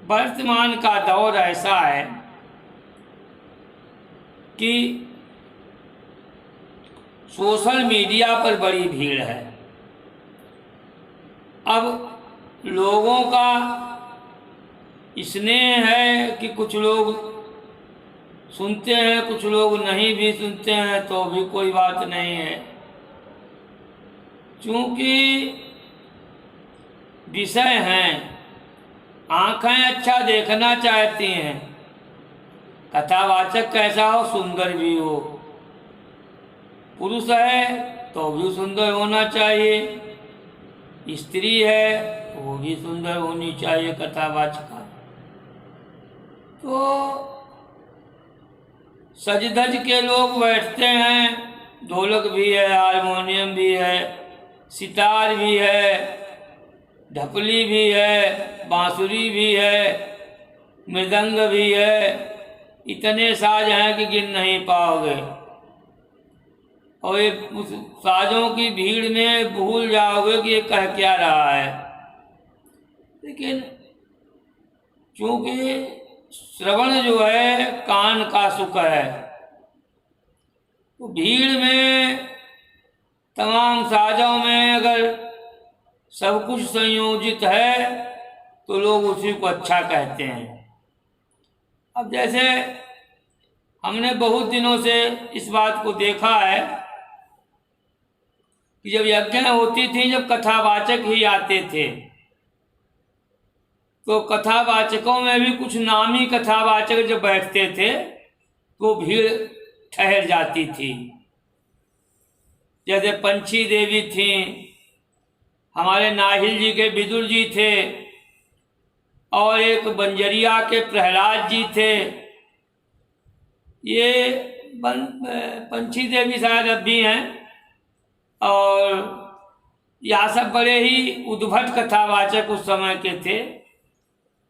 वर्तमान का दौर ऐसा है कि सोशल मीडिया पर बड़ी भीड़ है। अब लोगों का स्नेह है कि कुछ लोग सुनते हैं, कुछ लोग नहीं भी सुनते हैं, तो भी कोई बात नहीं है, क्योंकि विषय हैं, आंखें अच्छा देखना चाहती हैं, कथावाचक कैसा हो, सुंदर भी हो, पुरुष है तो भी सुंदर होना चाहिए, स्त्री है वो भी सुंदर होनी चाहिए कथावाचक। तो सज धज के लोग बैठते हैं, ढोलक भी है, हारमोनियम भी है, सितार भी है, ढपली भी है, बांसुरी भी है, मृदंग भी है, इतने साज हैं कि गिन नहीं पाओगे। और ये उस साजों की भीड़ में भूल जाओगे कि ये कह क्या रहा है। लेकिन चूंकि श्रवण जो है कान का सुख है, तो भीड़ में तमाम साजों में अगर सब कुछ संयोजित है तो लोग उसी को अच्छा कहते हैं। अब जैसे हमने बहुत दिनों से इस बात को देखा है कि जब यज्ञ होती थी, जब कथावाचक ही आते थे, तो कथावाचकों में भी कुछ नामी कथावाचक जब बैठते थे तो भीड़ ठहर जाती थी। जैसे पंछी देवी थी, हमारे नाहिल जी के विदुर जी थे, और एक बंजरिया के प्रहलाद जी थे। ये पंछी देवी शायद अब भी हैं, और यह सब बड़े ही उद्भट कथावाचक उस समय के थे,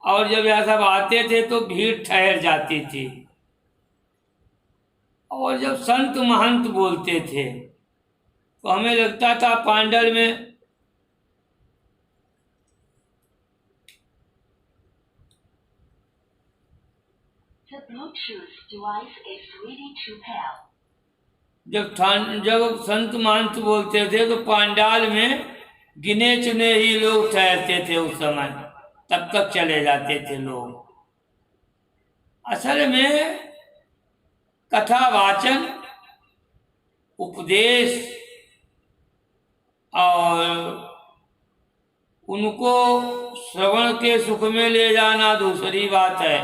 और जब यह सब आते थे तो भीड़ ठहर जाती थी। और जब संत महंत बोलते थे तो हमें लगता था पांडल में जब संत महंत बोलते थे तो पांडाल में गिने चुने ही लोग ठहरते थे उस समय, तब तक चले जाते थे लोग। असल में कथावाचन, उपदेश और उनको श्रवण के सुख में ले जाना दूसरी बात है।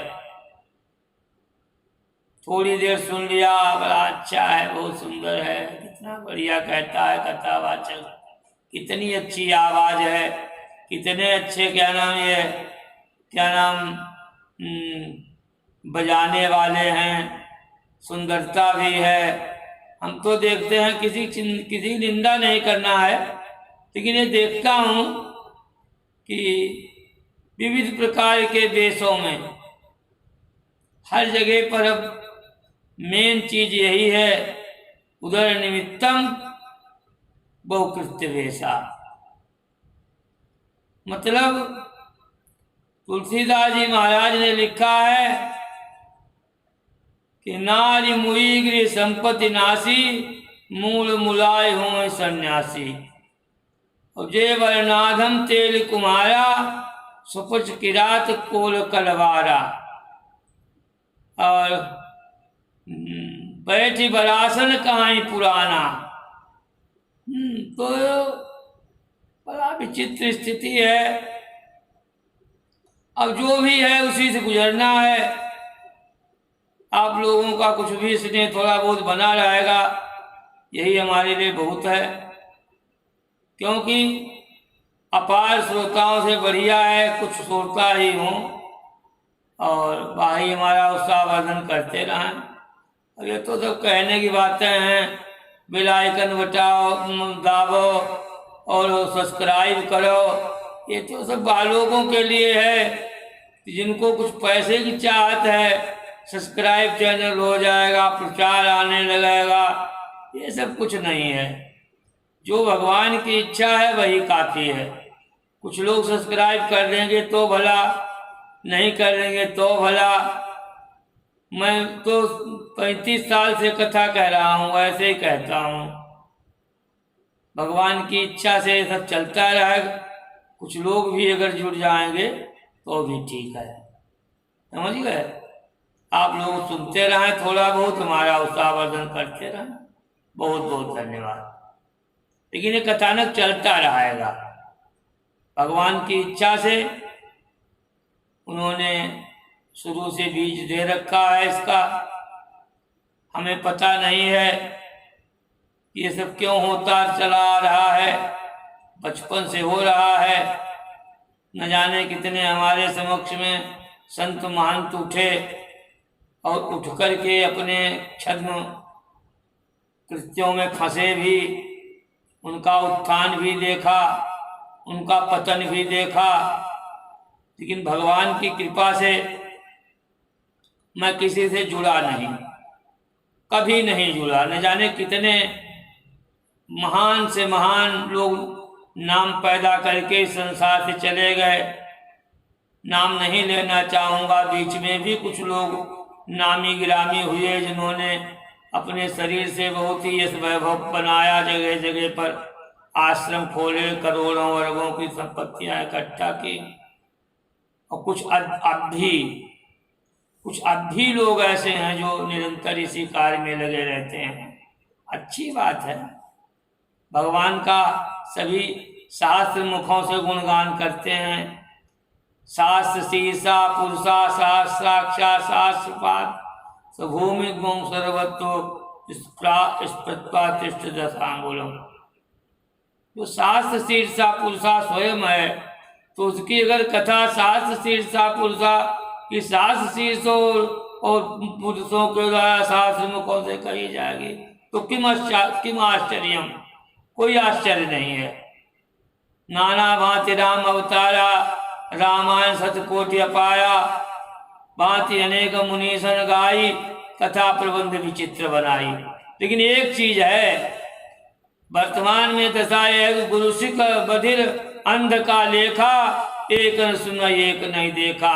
थोड़ी देर सुन लिया, बड़ा अच्छा है, बहुत सुंदर है, कितना बढ़िया कहता है कथावाचक, कितनी अच्छी आवाज है, कितने अच्छे क्या नाम बजाने वाले हैं, सुंदरता भी है। हम तो देखते हैं, किसी निंदा नहीं करना है, लेकिन ये देखता हूँ कि विविध प्रकार के देशों में हर जगह पर अब मेन चीज यही है, उदर निमित्तम बहुकृत्य वेशा। मतलब तुलसीदास जी महाराज ने लिखा है कि नारी मुई गृह संपत्ति नासी, मूल मुलाय हूँ सन्यासी, और जे वरनाधम तेल कुमारा, सुपच किरात कोल कलवारा, और बैठी बरासन कहाई पुराना। तो बड़ा विचित्र स्थिति है। अब जो भी है उसी से गुजरना है। आप लोगों का कुछ भी स्नेह थोड़ा बहुत बना रहेगा, यही हमारे लिए बहुत है, क्योंकि अपार श्रोताओं से बढ़िया है कुछ श्रोता ही हों और भाई हमारा उत्साहवर्धन करते रहें। अब ये तो सब कहने की बातें हैं, बेल आइकन बटाओ, दाबो और सब्सक्राइब करो, ये तो सब बालोगों के लिए है जिनको कुछ पैसे की चाहत है। सब्सक्राइब चैनल हो जाएगा, प्रचार आने लगेगा, ये सब कुछ नहीं है। जो भगवान की इच्छा है वही काफ़ी है। कुछ लोग सब्सक्राइब कर देंगे तो भला, नहीं करेंगे तो भला। मैं तो 35 साल से कथा कह रहा हूँ, ऐसे ही कहता हूँ। भगवान की इच्छा से सब चलता रहेगा। कुछ लोग भी अगर जुड़ जाएंगे तो भी ठीक है, समझ गए। आप लोग सुनते रहें, थोड़ा बहुत हमारा उत्साहवर्धन करते रहें। बहुत बहुत धन्यवाद। लेकिन ये कथानक चलता रहेगा। भगवान की इच्छा से उन्होंने शुरू से बीज दे रखा है इसका। हमें पता नहीं है ये सब क्यों होता चला आ रहा है, बचपन से हो रहा है। न जाने कितने हमारे समक्ष में संत महंत उठे और उठ कर के अपने छद्म कृत्यों में फंसे भी, उनका उत्थान भी देखा, उनका पतन भी देखा। लेकिन भगवान की कृपा से मैं किसी से जुड़ा नहीं, कभी नहीं जुड़ा। न जाने कितने महान से महान लोग नाम पैदा करके इस संसार से चले गए। नाम नहीं लेना चाहूँगा, बीच में भी कुछ लोग नामी गिरामी हुए जिन्होंने अपने शरीर से बहुत ही यश वैभव बनाया, जगह जगह पर आश्रम खोले, करोड़ों वर्गों की संपत्तियां इकट्ठा की। और कुछ अब भी लोग ऐसे हैं जो निरंतर इसी कार्य में लगे रहते हैं। अच्छी बात है। भगवान का सभी शास्त्र मुखों से गुणगान करते हैं। शास्त्र शीर्षा पुरुषा शास्त्र साक्षात शास्त्रपात सभूमि गुम सर्वत्व स्प्रत्वातिष्ठ दशांगुलम। जो शास्त्र शीर्षा पुरुषा स्वयं है, तो उसकी अगर कथा शास्त्र शीर्षा पुरुषा की शास्त्र शीर्षों और पुरुषों के द्वारा शास्त्र मुखों से कही जाएगी तो किम आश्चर्यम, कोई आश्चर्य नहीं है। नाना भांति राम अवतारा, रामायण सतकोटि अपाया, भांति अनेक मुनीसन गाई, कथा प्रबंध विचित्र बनाई। लेकिन एक चीज है, वर्तमान में दशा है, गुरु सिख बधिर अंध का लेखा, एक न सुना एक नहीं देखा।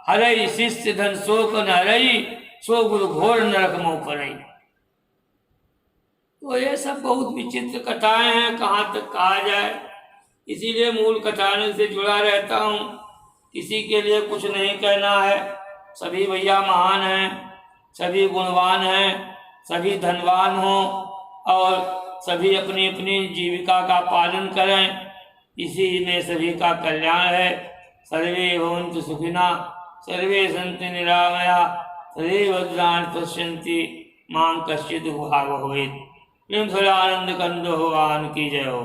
हरई शिष्य धन शोक न हरई, सो गुरु घोर नरक मोह परई। तो ये सब बहुत विचित्र कथाएं हैं, कहाँ तक कहा जाए। इसीलिए मूल कथानक से जुड़ा रहता हूँ। किसी के लिए कुछ नहीं कहना है। सभी भैया महान हैं, सभी गुणवान हैं, सभी धनवान हों और सभी अपनी अपनी जीविका का पालन करें। इसी में सभी का कल्याण है। सर्वे भवन्तु सुखिनः, सर्वे सन्तु निरामया, सर्वे भद्राणि पश्यन्ति, मां कश्चित् दुःखभाग् भवेत्। प्रेम से आनंद कंद भगवान की जय हो।